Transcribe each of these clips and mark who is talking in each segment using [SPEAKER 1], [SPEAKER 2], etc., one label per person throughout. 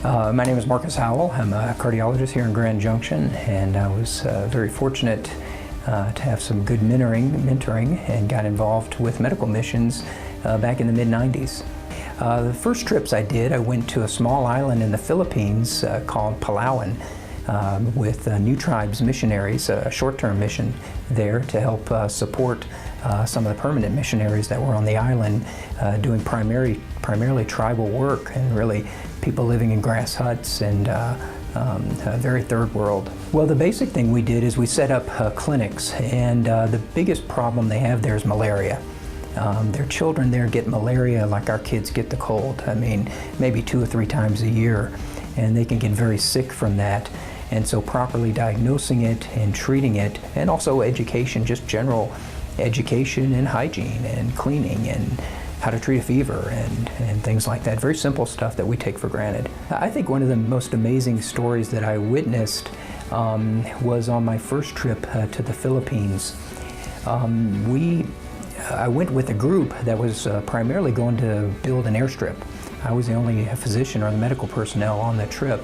[SPEAKER 1] My name is Howell. I'm a cardiologist here in Grand Junction, and I was very fortunate to have some good mentoring and got involved with medical missions back in the mid-90s. The first trips I did, I went to a small island in the Philippines called Palawan with New Tribes missionaries, a short-term mission there to help support some of the permanent missionaries that were on the island doing primarily tribal work, and really people living in grass huts and very third world. Well, the basic thing we did is we set up clinics, and the biggest problem they have there is malaria. Their children there get malaria like our kids get the cold. I mean, maybe 2 or 3 times a year, and they can get very sick from that. And so properly diagnosing it and treating it, and also education, just general education and hygiene and cleaning and how to treat a fever and things like that. Very simple stuff that we take for granted. I think one of the most amazing stories that I witnessed was on my first trip to the Philippines. I went with a group that was primarily going to build an airstrip. I was the only physician or the medical personnel on the trip.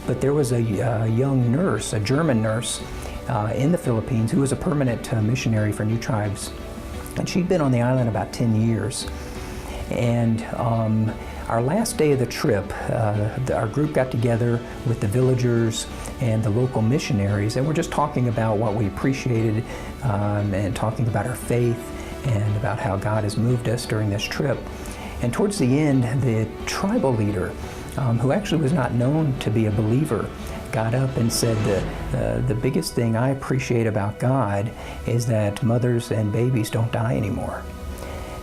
[SPEAKER 1] But there was a young nurse, a German nurse, in the Philippines who was a permanent missionary for New Tribes. And she'd been on the island about 10 years. And our last day of the trip, our group got together with the villagers and the local missionaries, and we're just talking about what we appreciated and talking about our faith and about how God has moved us during this trip. And towards the end, the tribal leader, who actually was not known to be a believer, got up and said the biggest thing I appreciate about God is that mothers and babies don't die anymore.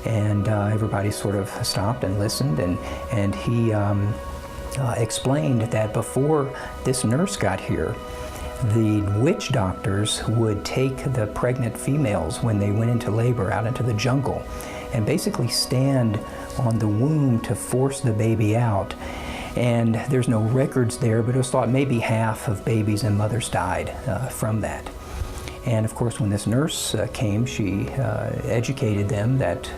[SPEAKER 1] And everybody sort of stopped and listened, and he explained that before this nurse got here, the witch doctors would take the pregnant females when they went into labor out into the jungle and basically stand on the womb to force the baby out. And there's no records there, but it was thought maybe half of babies and mothers died from that. And of course, when this nurse came, she educated them that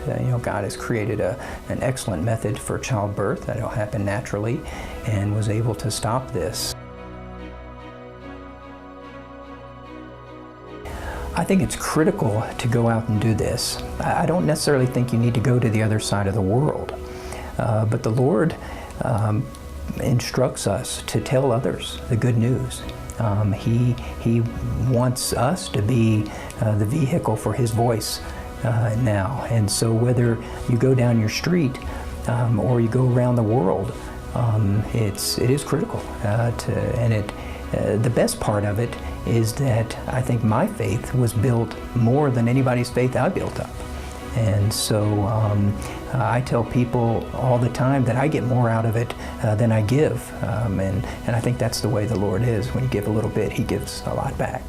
[SPEAKER 1] God has created an excellent method for childbirth, that it'll happen naturally, and was able to stop this. I think it's critical to go out and do this. I don't necessarily think you need to go to the other side of the world, but the Lord instructs us to tell others the good news. He wants us to be the vehicle for His voice now. And so whether you go down your street or you go around the world, it is critical. The best part of it is that I think my faith was built more than anybody's faith I built up. And so I tell people all the time that I get more out of it than I give. And I think that's the way the Lord is. When you give a little bit, He gives a lot back.